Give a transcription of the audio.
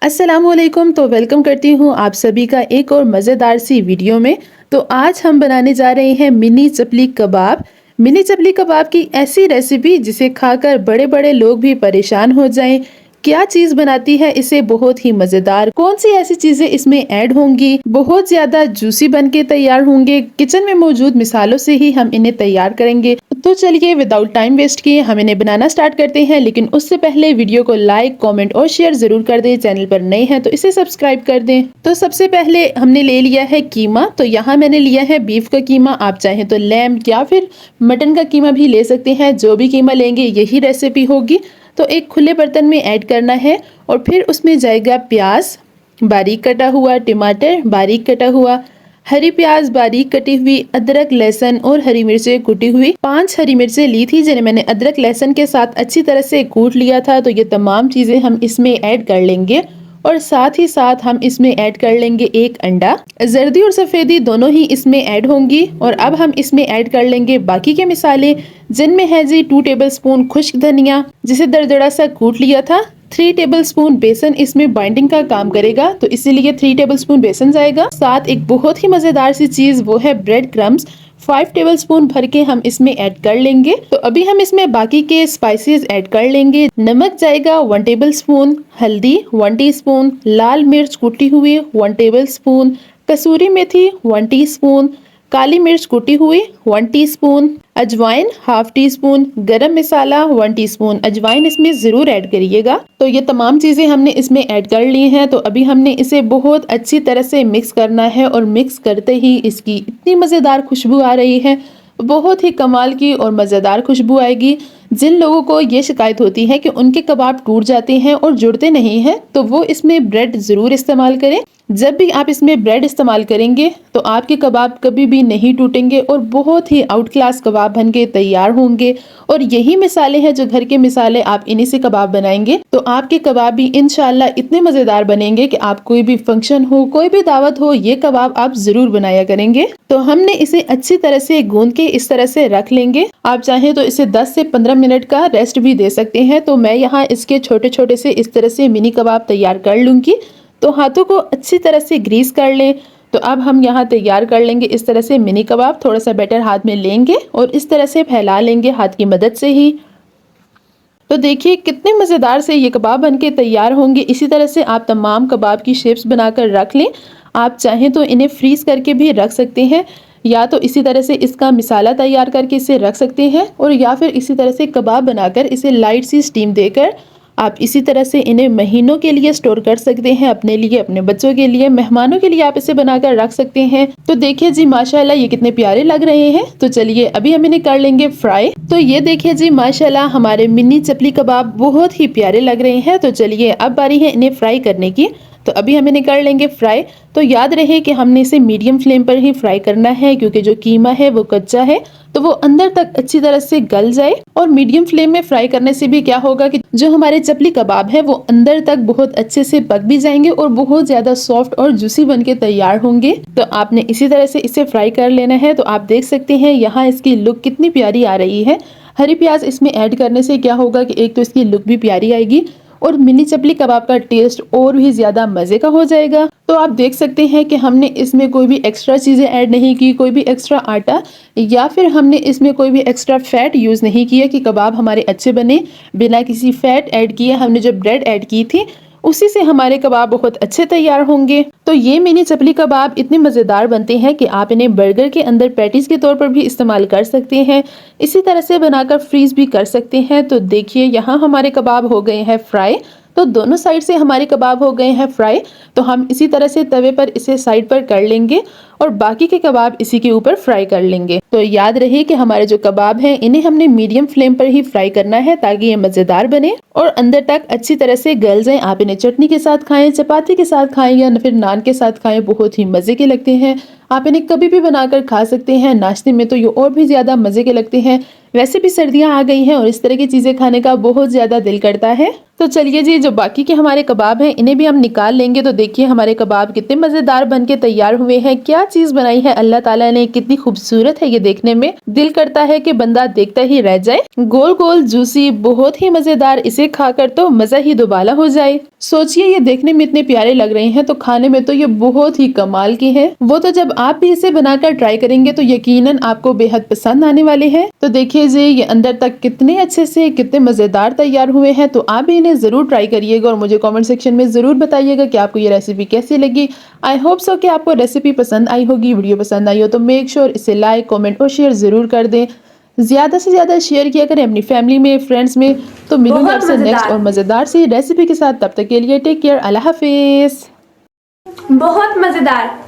अस्सलामुअलैकुम। तो वेलकम करती हूँ आप सभी का एक और मज़ेदार सी वीडियो में। तो आज हम बनाने जा रहे हैं मिनी चपली कबाब। मिनी चपली कबाब की ऐसी रेसिपी जिसे खाकर बड़े बड़े लोग भी परेशान हो जाएं। क्या चीज़ बनाती है इसे बहुत ही मज़ेदार, कौन सी ऐसी चीज़ें इसमें ऐड होंगी, बहुत ज़्यादा जूसी बन के तैयार होंगे। किचन में मौजूद मिसालों से ही हम इन्हें तैयार करेंगे। तो चलिए विदाउट टाइम वेस्ट किए हम इन्हें बनाना स्टार्ट करते हैं। लेकिन उससे पहले वीडियो को लाइक, कमेंट और शेयर जरूर कर दें। चैनल पर नए हैं तो इसे सब्सक्राइब कर दें। तो सबसे पहले हमने ले लिया है कीमा। तो यहाँ मैंने लिया है बीफ का कीमा। आप चाहें तो लैम या फिर मटन का कीमा भी ले सकते हैं। जो भी कीमा लेंगे यही रेसिपी होगी। तो एक खुले बर्तन में ऐड करना है और फिर उसमें जाएगा प्याज बारीक कटा हुआ, टमाटर बारीक कटा हुआ, हरी प्याज बारीक कटी हुई, अदरक, लहसुन और हरी मिर्चें कुटी हुई। 5 हरी मिर्चें ली थी जिन्हें मैंने अदरक लहसुन के साथ अच्छी तरह से कूट लिया था। तो ये तमाम चीजें हम इसमें ऐड कर लेंगे और साथ ही साथ हम इसमें ऐड कर लेंगे एक अंडा। जर्दी और सफेदी दोनों ही इसमें ऐड होंगी। और अब हम इसमें ऐड कर लेंगे बाकी के मिसाले, जिनमें है जी 2 टेबलस्पून खुश्क धनिया जिसे दरदरा सा कूट लिया था। 3 टेबलस्पून बेसन इसमें बाइंडिंग का काम करेगा, तो इसीलिए 3 टेबलस्पून बेसन जाएगा। साथ एक बहुत ही मजेदार सी चीज वो है ब्रेड क्रम्स। 5 टेबलस्पून भर के हम इसमें ऐड कर लेंगे। तो अभी हम इसमें बाकी के स्पाइसेस ऐड कर लेंगे। नमक जाएगा 1 टेबलस्पून, हल्दी 1 टीस्पून, लाल मिर्च कुटी हुई 1 टेबलस्पून, कसूरी मेथी 1 टीस्पून, काली मिर्च कुटी हुई 1 टीस्पून, अजवाइन 1/2 टीस्पून, गरम मसाला 1 टीस्पून। अजवाइन इसमें जरूर ऐड करिएगा। तो ये तमाम चीजें हमने इसमें ऐड कर ली हैं। तो अभी हमने इसे बहुत अच्छी तरह से मिक्स करना है और मिक्स करते ही इसकी इतनी मजेदार खुशबू आ रही है, बहुत ही कमाल की और मजेदार खुशबू आएगी। जिन लोगों को ये शिकायत होती है कि उनके कबाब टूट जाते हैं और जुड़ते नहीं हैं, तो वो इसमें ब्रेड जरूर इस्तेमाल करें। जब भी आप इसमें ब्रेड इस्तेमाल करेंगे तो आपके कबाब कभी भी नहीं टूटेंगे और बहुत ही आउट क्लास कबाब बन के तैयार होंगे। और यही मिसाले हैं जो घर के मिसाले, आप इन्हीं से कबाब बनाएंगे तो आपके कबाब भी इंशाल्लाह इतने मजेदार बनेंगे कि आप कोई भी फंक्शन हो, कोई भी दावत हो, ये कबाब आप जरूर बनाया करेंगे। तो हमने इसे अच्छी तरह से गूंद के इस तरह से रख लेंगे। आप चाहें तो इसे 10 से 15 मिनट का रेस्ट भी दे सकते हैं। तो मैं यहाँ इसके छोटे छोटे से इस तरह से मिनी कबाब तैयार कर लूंगी। तो हाथों को अच्छी तरह से ग्रीस कर लें। तो अब हम यहाँ तैयार कर लेंगे इस तरह से मिनी कबाब। थोड़ा सा बैटर हाथ में लेंगे और इस तरह से फैला लेंगे हाथ की मदद से ही। तो देखिए कितने मज़ेदार से ये कबाब बनके तैयार होंगे। इसी तरह से आप तमाम कबाब की शेप्स बनाकर रख लें। आप चाहें तो इन्हें फ्रीज करके भी रख सकते हैं, या तो इसी तरह से इसका मिसाला तैयार करके इसे रख सकते हैं, और या फिर इसी तरह से कबाब बनाकर इसे लाइट सी स्टीम देकर आप इसी तरह से इन्हें महीनों के लिए स्टोर कर सकते हैं। अपने लिए, अपने बच्चों के लिए, मेहमानों के लिए आप इसे बनाकर रख सकते हैं। तो देखिए जी माशाल्लाह ये कितने प्यारे लग रहे हैं। तो चलिए अभी हम इन्हें कर लेंगे फ्राई। तो ये देखिए जी माशाल्लाह हमारे मिनी चपली कबाब बहुत ही प्यारे लग रहे हैं। तो चलिए अब बारी है इन्हें फ्राई करने की। तो अभी हम इन्हें कर लेंगे फ्राई। तो याद रहे कि हमने इसे मीडियम फ्लेम पर ही फ्राई करना है, क्योंकि जो कीमा है वो कच्चा है, तो वो अंदर तक अच्छी तरह से गल जाए। और मीडियम फ्लेम में फ्राई करने से भी क्या होगा कि जो हमारे चपली कबाब है वो अंदर तक बहुत अच्छे से पक भी जाएंगे और बहुत ज्यादा सॉफ्ट और जूसी बन के तैयार होंगे। तो आपने इसी तरह से इसे फ्राई कर लेना है। तो आप देख सकते हैं यहाँ इसकी लुक कितनी प्यारी आ रही है। हरी प्याज इसमें ऐड करने से क्या होगा कि एक तो इसकी लुक भी प्यारी आएगी और मिनी चपली कबाब का टेस्ट और भी ज्यादा मजे का हो जाएगा। तो आप देख सकते हैं कि हमने इसमें कोई भी एक्स्ट्रा चीजें ऐड नहीं की, कोई भी एक्स्ट्रा आटा या फिर हमने इसमें कोई भी एक्स्ट्रा फैट यूज नहीं किया कि कबाब हमारे अच्छे बने। बिना किसी फैट ऐड किए हमने जो ब्रेड ऐड की थी उसी से हमारे कबाब बहुत अच्छे तैयार होंगे। तो ये मिनी चपली कबाब इतने मज़ेदार बनते हैं कि आप इन्हें बर्गर के अंदर पैटीज के तौर पर भी इस्तेमाल कर सकते हैं। इसी तरह से बनाकर फ्रीज भी कर सकते हैं। तो देखिए यहाँ हमारे कबाब हो गए हैं फ्राई। तो दोनों साइड से हमारे कबाब हो गए हैं फ्राई। तो हम इसी तरह से तवे पर इसे साइड पर कर लेंगे और बाकी के कबाब इसी के ऊपर फ्राई कर लेंगे। तो याद रहे कि हमारे जो कबाब हैं इन्हें हमने मीडियम फ्लेम पर ही फ्राई करना है ताकि ये मजेदार बने और अंदर तक अच्छी तरह से गल जाएं। आप इन्हें चटनी के साथ खाएं, चपाती के साथ खाएं या फिर नान के साथ खाएं, बहुत ही मजे के लगते हैं। आप इन्हें कभी भी बनाकर खा सकते हैं। नाश्ते में तो ये और भी ज्यादा मजे के लगते हैं। वैसे भी सर्दियां आ गई हैं और इस तरह की चीजें खाने का बहुत ज्यादा दिल करता है। तो चलिए जी, जो बाकी के हमारे कबाब हैं इन्हें भी हम निकाल लेंगे। तो देखिए हमारे कबाब कितने मज़ेदार बनके तैयार हुए हैं। क्या चीज़ बनाई है अल्लाह ताला ने, कितनी खूबसूरत है ये देखने में, दिल करता है कि बंदा देखता ही रह जाए। गोल गोल जूसी, बहुत ही मज़ेदार, इसे खाकर तो मज़ा ही दुबाला हो जाए। सोचिए ये देखने में इतने प्यारे लग रहे हैं तो खाने में तो ये बहुत ही कमाल के हैं। वो तो जब आप भी इसे बनाकर ट्राई करेंगे तो यकीनन आपको बेहद पसंद आने वाले हैं। तो देखिए जी ये अंदर तक कितने अच्छे से, कितने मज़ेदार तैयार हुए हैं। तो आप भी इन्हें ज़रूर ट्राई करिएगा और मुझे कमेंट सेक्शन में ज़रूर बताइएगा कि आपको ये रेसिपी कैसी लगी। आई होप सो कि आपको रेसिपी पसंद आई होगी। वीडियो पसंद आई हो तो मेक श्योर इसे लाइक, कमेंट और शेयर ज़रूर कर दें। ज़्यादा से ज़्यादा शेयर किया करें अपनी फैमिली में, फ्रेंड्स में। तो मिलूंगी आपसे नेक्स्ट और मज़ेदार सी रेसिपी के साथ। तब तक के लिए टेक केयर, अल्लाह हाफिज़। बहुत मज़ेदार।